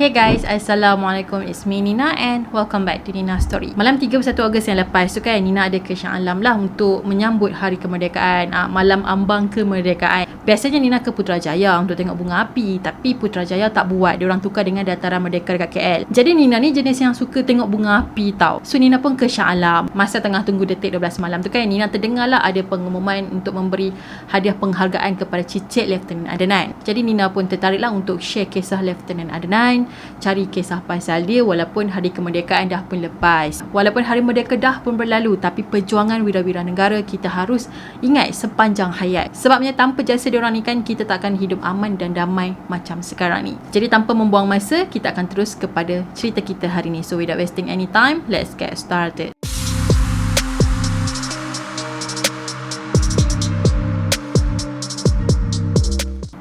Hey guys, Assalamualaikum. It's me Nina and welcome back to Nina Story. Malam 31 Ogos yang lepas tu kan, Nina ada ke Shah Alam lah untuk menyambut hari kemerdekaan, malam ambang kemerdekaan. Biasanya Nina ke Putrajaya untuk tengok bunga api, tapi Putrajaya tak buat. Diorang tukar dengan Dataran Merdeka dekat KL. Jadi Nina ni jenis yang suka tengok bunga api tau. So Nina pun ke Shah Alam. Masa tengah tunggu detik 12 malam tu kan, Nina terdengar lah ada pengumuman untuk memberi hadiah penghargaan kepada Cicit Lieutenant Adnan. Jadi Nina pun tertariklah untuk share kisah Lieutenant Adnan, cari kisah pasal dia walaupun hari kemerdekaan dah pun lepas. Walaupun hari merdeka dah pun berlalu, tapi perjuangan wira-wira negara kita harus ingat sepanjang hayat. Sebabnya tanpa jasa diorang ni kan, kita tak akan hidup aman dan damai macam sekarang ni. Jadi tanpa membuang masa, kita akan terus kepada cerita kita hari ni. So without wasting any time, let's get started.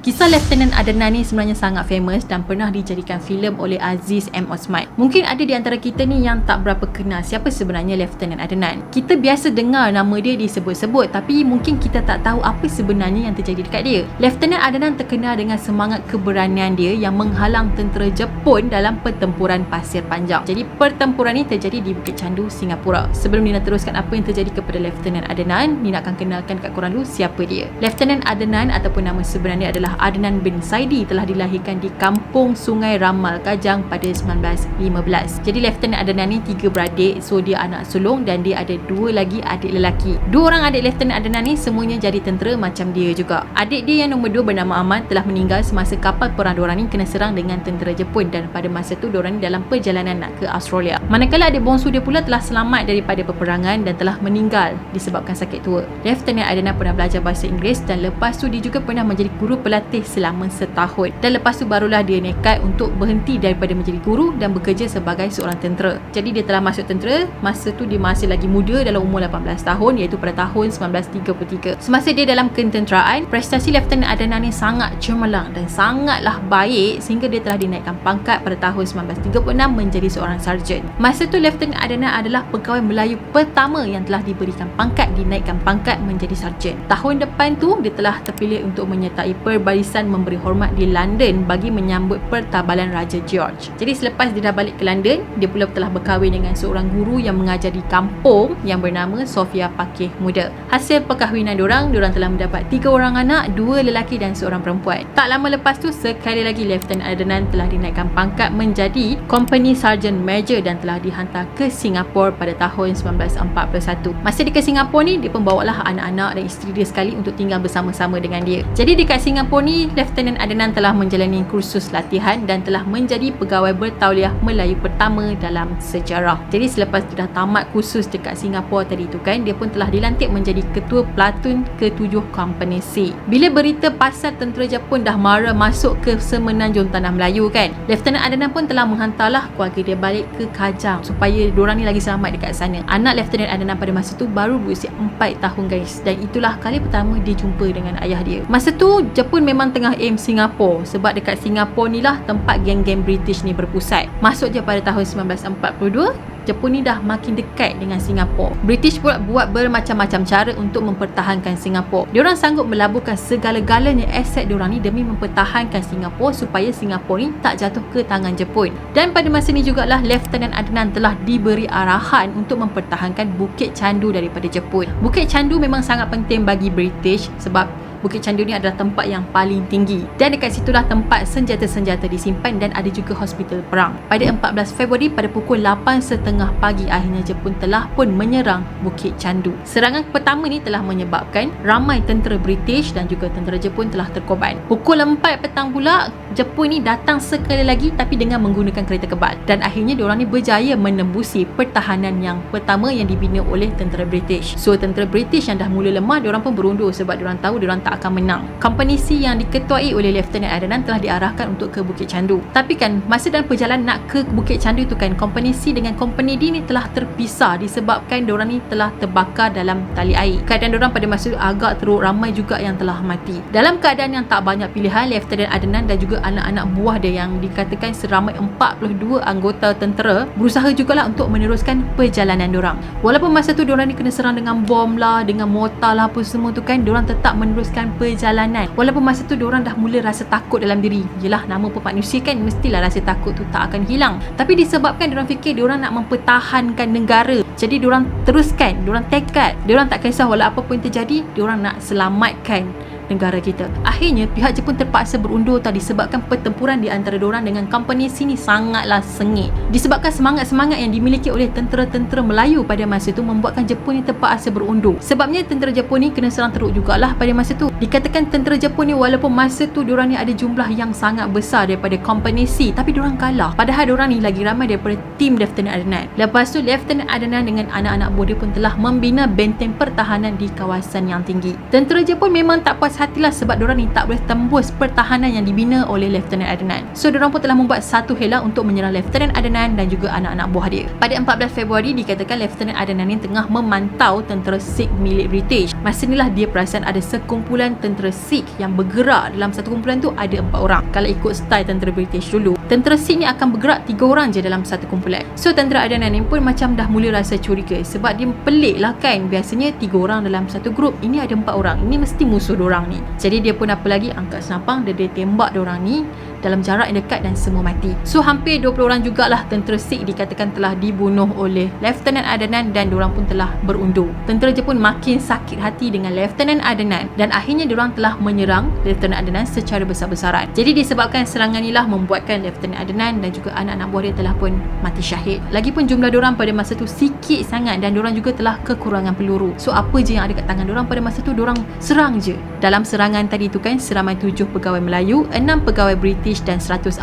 Kisah Lieutenant Adnan ni sebenarnya sangat famous dan pernah dijadikan filem oleh Aziz M. Osman. Mungkin ada di antara kita ni yang tak berapa kenal siapa sebenarnya Lieutenant Adnan. Kita biasa dengar nama dia disebut-sebut, tapi mungkin kita tak tahu apa sebenarnya yang terjadi dekat dia. Lieutenant Adnan terkenal dengan semangat keberanian dia yang menghalang tentera Jepun dalam pertempuran Pasir Panjang. Jadi pertempuran ni terjadi di Bukit Candu, Singapura. Sebelum Nina teruskan apa yang terjadi kepada Lieutenant Adnan, Nina akan kenalkan kat korang dulu siapa dia. Lieutenant Adnan ataupun nama sebenarnya adalah Adnan bin Saidi telah dilahirkan di Kampung Sungai Ramal, Kajang pada 1915. Jadi Lieutenant Adnan ni 3 beradik, so dia anak sulung dan dia ada 2 lagi adik lelaki. 2 orang adik Lieutenant Adnan ni semuanya jadi tentera macam dia juga. Adik dia yang nombor 2 bernama Ahmad telah meninggal semasa kapal perang diorang ni kena serang dengan tentera Jepun, dan pada masa tu diorang ni dalam perjalanan nak ke Australia. Manakala adik bongsu dia pula telah selamat daripada peperangan dan telah meninggal disebabkan sakit tua. Lieutenant Adnan pernah belajar bahasa Inggeris dan lepas tu dia juga pernah menjadi guru pelatih selama setahun, dan lepas tu barulah dia nekat untuk berhenti daripada menjadi guru dan bekerja sebagai seorang tentera. Jadi dia telah masuk tentera masa tu dia masih lagi muda dalam umur 18 tahun, iaitu pada tahun 1933. Semasa dia dalam ketenteraan, prestasi Lieutenant Adnan ni sangat cemerlang dan sangatlah baik sehingga dia telah dinaikkan pangkat pada tahun 1936 menjadi seorang sarjan. Masa tu Lieutenant Adnan adalah pegawai Melayu pertama yang telah diberikan pangkat, dinaikkan pangkat menjadi sarjan. Tahun depan tu dia telah terpilih untuk menyertai barisan memberi hormat di London bagi menyambut pertabalan Raja George. Jadi selepas dia dah balik ke London, dia pula telah berkahwin dengan seorang guru yang mengajar di kampung yang bernama Sofia Pakih Muda. Hasil perkahwinan diorang telah mendapat 3 orang anak, 2 lelaki dan seorang perempuan. Tak lama lepas tu, sekali lagi Lieutenant Adnan telah dinaikkan pangkat menjadi Company Sergeant Major dan telah dihantar ke Singapura pada tahun 1941. Masa dia ke Singapura ni, dia pun bawalah anak-anak dan isteri dia sekali untuk tinggal bersama-sama dengan dia. Jadi dekat Singapura ni, Lieutenant Adnan telah menjalani kursus latihan dan telah menjadi pegawai bertauliah Melayu pertama dalam sejarah. Jadi selepas dia dah tamat kursus dekat Singapura tadi tu kan, dia pun telah dilantik menjadi ketua platoon ke-7 Company C. Bila berita pasal tentera Jepun dah mara masuk ke semenanjung Tanah Melayu kan, Lieutenant Adnan pun telah menghantarlah keluarga dia balik ke Kajang supaya diorang ni lagi selamat dekat sana. Anak Lieutenant Adnan pada masa tu baru berusia 4 tahun guys, dan itulah kali pertama dia jumpa dengan ayah dia. Masa tu Jepun memang tengah aim Singapura, sebab dekat Singapura ni lah tempat geng-geng British ni berpusat. Masuk je pada tahun 1942, Jepun ni dah makin dekat dengan Singapura. British pula buat bermacam-macam cara untuk mempertahankan Singapura. Diorang sanggup melaburkan segala-galanya aset diorang ni demi mempertahankan Singapura supaya Singapura ni tak jatuh ke tangan Jepun. Dan pada masa ni jugalah Lieutenant Adnan telah diberi arahan untuk mempertahankan Bukit Candu daripada Jepun. Bukit Candu memang sangat penting bagi British sebab Bukit Candu ni adalah tempat yang paling tinggi, dan dekat situlah tempat senjata-senjata disimpan dan ada juga hospital perang. Pada 14 Februari pada pukul 8.30 pagi, akhirnya Jepun telah pun menyerang Bukit Candu. Serangan pertama ni telah menyebabkan ramai tentera British dan juga tentera Jepun telah terkorban. Pukul 4 petang pula, Jepun ni datang sekali lagi tapi dengan menggunakan kereta kebal, dan akhirnya diorang ni berjaya menembusi pertahanan yang pertama yang dibina oleh tentera British. So tentera British yang dah mula lemah, diorang pun berundur sebab diorang tahu diorang tak akan menang. Company C yang diketuai oleh Lieutenant Adnan telah diarahkan untuk ke Bukit Candu. Tapi kan masa dalam perjalanan nak ke Bukit Candu tu kan, Company C dengan Company D ni telah terpisah disebabkan diorang ni telah terbakar dalam tali air. Keadaan diorang pada masa itu agak teruk, ramai juga yang telah mati. Dalam keadaan yang tak banyak pilihan, Lieutenant Adnan dan juga anak-anak buah dia yang dikatakan seramai 42 anggota tentera berusaha jugalah untuk meneruskan perjalanan diorang. Walaupun masa tu diorang ni kena serang dengan bom lah, dengan mortar lah, apa semua tu kan, diorang tetap meneruskan perjalanan. Walaupun masa tu diorang dah mula rasa takut dalam diri. Yelah, nama pun manusia kan, mestilah rasa takut tu tak akan hilang. Tapi disebabkan diorang fikir diorang nak mempertahankan negara, jadi diorang teruskan, diorang tekad, diorang tak kisah walau apa pun terjadi, diorang nak selamatkan negara kita. Akhirnya pihak Jepun terpaksa berundur tadi disebabkan pertempuran di antara diorang dengan company sini sangatlah sengit. Disebabkan semangat-semangat yang dimiliki oleh tentera-tentera Melayu pada masa itu membuatkan Jepun ni terpaksa berundur. Sebabnya tentera Jepun ni kena serang teruk jugalah pada masa tu. Dikatakan tentera Jepun ni walaupun masa tu diorang ni ada jumlah yang sangat besar daripada company C, tapi diorang kalah. Padahal diorang ni lagi ramai daripada tim Lieutenant Adnan. Lepas tu Lieutenant Adnan dengan anak-anak buah dia pun telah membina benteng pertahanan di kawasan yang tinggi. Tentera Jepun memang tak puas hatilah sebab diorang ni tak boleh tembus pertahanan yang dibina oleh Lieutenant Adnan. So diorang pun telah membuat satu hela untuk menyerang Lieutenant Adnan dan juga anak-anak buah dia. Pada 14 Februari dikatakan Lieutenant Adnan ni tengah memantau tentera Sikh milik British. Masa inilah dia perasan ada sekumpulan tentera Sikh yang bergerak. Dalam satu kumpulan tu ada 4 orang. Kalau ikut style tentera British dulu, tentera Sikh ni akan bergerak 3 orang je dalam satu kumpulan. So tentera Adnan ni pun macam dah mula rasa curiga sebab dia pelik lah kan. Biasanya 3 orang dalam satu grup, ini ada 4 orang. Ini mesti musuh diorang ni. Jadi dia pun apa lagi, angkat senapang, dia tembak diorang ni dalam jarak yang dekat dan semua mati. So hampir 20 orang jugalah tentera Sikh dikatakan telah dibunuh oleh Lieutenant Adnan dan diorang pun telah berundur. Tentera Jepun makin sakit hati dengan Lieutenant Adnan dan akhirnya diorang telah menyerang Lieutenant Adnan secara besar-besaran. Jadi disebabkan serangan inilah membuatkan Lieutenant Adnan dan juga anak-anak buah dia telah pun mati syahid. Lagipun jumlah diorang pada masa tu sikit sangat dan diorang juga telah kekurangan peluru. So apa je yang ada kat tangan diorang pada masa tu, diorang serang je. Dalam serangan tadi tu kan, seramai 7 pegawai Melayu, 6 pegawai British dan 146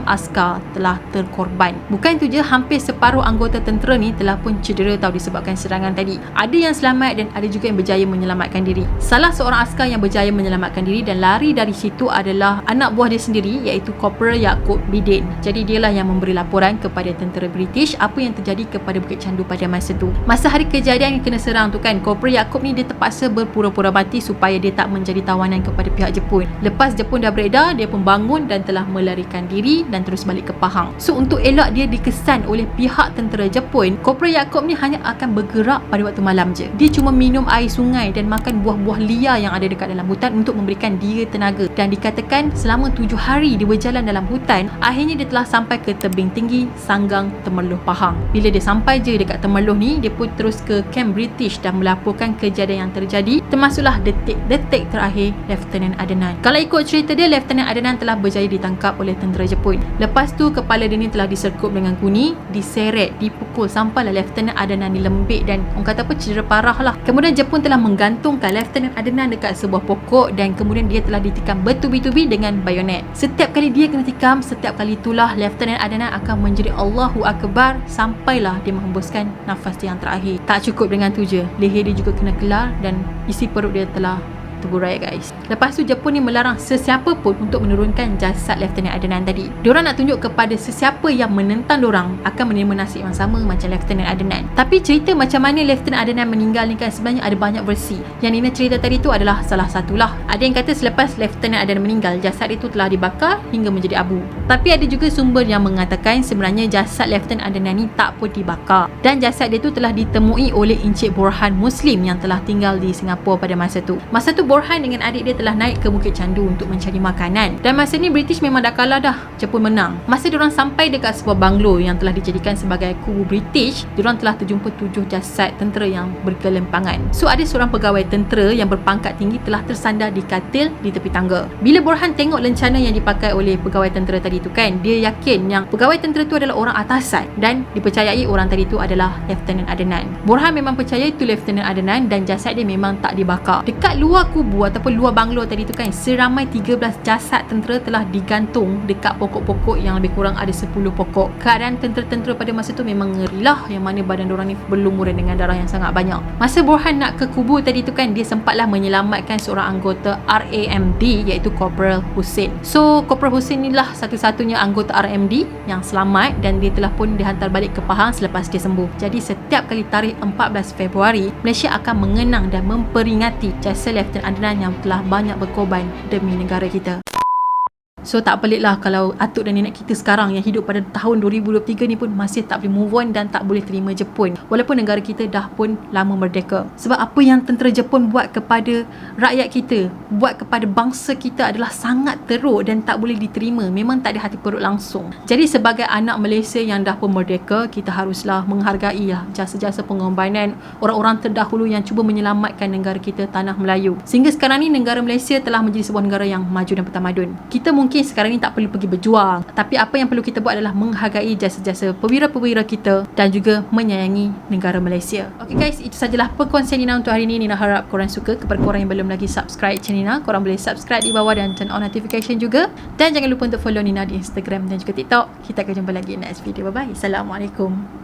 askar telah terkorban. Bukan itu je, hampir separuh anggota tentera ni telah pun cedera tau disebabkan serangan tadi. Ada yang selamat dan ada juga yang berjaya menyelamatkan diri. Salah seorang askar yang berjaya menyelamatkan diri dan lari dari situ adalah anak buah dia sendiri, iaitu Corporal Yaakob Bidin. Jadi dialah yang memberi laporan kepada tentera British apa yang terjadi kepada Bukit Candu pada masa tu. Masa hari kejadian yang kena serang tu kan, Corporal Yaakob ni dia terpaksa berpura-pura mati supaya dia tak menjadi tawanan kepada pihak Jepun. Lepas Jepun dah beredar, dia pun bangun dan telah melarikan diri dan terus balik ke Pahang. So untuk elak dia dikesan oleh pihak tentera Jepun, Corporal Yaakob ni hanya akan bergerak pada waktu malam je. Dia cuma minum air sungai dan makan buah-buah liar yang ada dekat dalam hutan untuk memberikan dia tenaga. Dan dikatakan selama 7 hari dia berjalan dalam hutan, akhirnya dia telah sampai ke tebing tinggi Sanggang Temerloh Pahang. Bila dia sampai je dekat Temerloh ni, dia pun terus ke kamp British dan melaporkan kejadian yang terjadi, termasuklah detik-detik terakhir Lieutenant Adnan. Kalau ikut cerita dia, Lieutenant Adnan telah berjaya ditangkap oleh tentera Jepun. Lepas tu kepala dia ni telah diserkup dengan guni, diseret, dipukul sampailah Lieutenant Adnan ni lembik dan orang kata apa, cedera parah lah. Kemudian Jepun telah menggantungkan Lieutenant Adnan dekat sebuah pokok dan kemudian dia telah ditikam bertubi-tubi dengan bayonet. Setiap kali dia kena tikam, setiap kali itulah Lieutenant Adnan akan menjerit Allahu Akbar sampailah dia menghembuskan nafas dia yang terakhir. Tak cukup dengan tu je, leher dia juga kena kelar dan isi perut dia telah terburai guys. Lepas tu Jepun ni melarang sesiapa pun untuk menurunkan jasad Lieutenant Adnan tadi. Diorang nak tunjuk kepada sesiapa yang menentang diorang akan menerima nasib yang sama macam Lieutenant Adnan. Tapi cerita macam mana Lieutenant Adnan meninggal ni kan sebenarnya ada banyak versi. Yang Nina cerita tadi tu adalah salah satulah. Ada yang kata selepas Lieutenant Adnan meninggal, jasad itu telah dibakar hingga menjadi abu. Tapi ada juga sumber yang mengatakan sebenarnya jasad Lieutenant Adnan ni tak pun dibakar dan jasad dia tu telah ditemui oleh Encik Borhan Muslim yang telah tinggal di Singapura pada masa tu. Masa tu Borhan dengan adik dia telah naik ke Bukit Candu untuk mencari makanan. Dan masa ni British memang dah kalah dah. Jepun menang. Masa diorang sampai dekat sebuah banglo yang telah dijadikan sebagai kubu British, diorang telah terjumpa 7 jasad tentera yang bergelempangan. So ada seorang pegawai tentera yang berpangkat tinggi telah tersandar di katil di tepi tangga. Bila Borhan tengok lencana yang dipakai oleh pegawai tentera tadi tu kan, dia yakin yang pegawai tentera tu adalah orang atasan dan dipercayai orang tadi tu adalah Lieutenant Adnan. Borhan memang percaya itu Lieutenant Adnan dan jasad dia memang tak dibakar. Dekat luar kubu ataupun luar banglo tadi tu kan, seramai 13 jasad tentera telah digantung dekat pokok-pokok yang lebih kurang ada 10 pokok. Keadaan tentera-tentera pada masa tu memang ngerilah, yang mana badan diorang ni berlumuran dengan darah yang sangat banyak. Masa Borhan nak ke kubu tadi tu kan, dia sempatlah menyelamatkan seorang anggota RAMD iaitu Corporal Hussein. So Corporal Hussein inilah satu-satunya anggota RAMD yang selamat dan dia telah pun dihantar balik ke Pahang selepas dia sembuh. Jadi setiap kali tarikh 14 Februari, Malaysia akan mengenang dan memperingati jasa Lieutenant Adnan yang telah banyak berkorban demi negara kita. So tak pelik lah kalau atuk dan nenek kita sekarang yang hidup pada tahun 2023 ni pun masih tak boleh move on dan tak boleh terima Jepun, walaupun negara kita dah pun lama merdeka. Sebab apa yang tentera Jepun buat kepada rakyat kita, buat kepada bangsa kita adalah sangat teruk dan tak boleh diterima. Memang tak ada hati perut langsung. Jadi sebagai anak Malaysia yang dah pun merdeka, kita haruslah menghargai lah jasa-jasa pengorbanan orang-orang terdahulu yang cuba menyelamatkan negara kita, tanah Melayu. Sehingga sekarang ni negara Malaysia telah menjadi sebuah negara yang maju dan bertamadun. Kita mungkin sekarang ni tak perlu pergi berjuang, tapi apa yang perlu kita buat adalah menghargai jasa-jasa perwira-perwira kita dan juga menyayangi negara Malaysia. Okay guys, itu sajalah perkongsian Nina untuk hari ini. Nina harap korang suka. Kepada korang yang belum lagi subscribe channel Nina, korang boleh subscribe di bawah dan turn on notification juga. Dan jangan lupa untuk follow Nina di Instagram dan juga TikTok. Kita akan jumpa lagi next video. Bye bye. Assalamualaikum.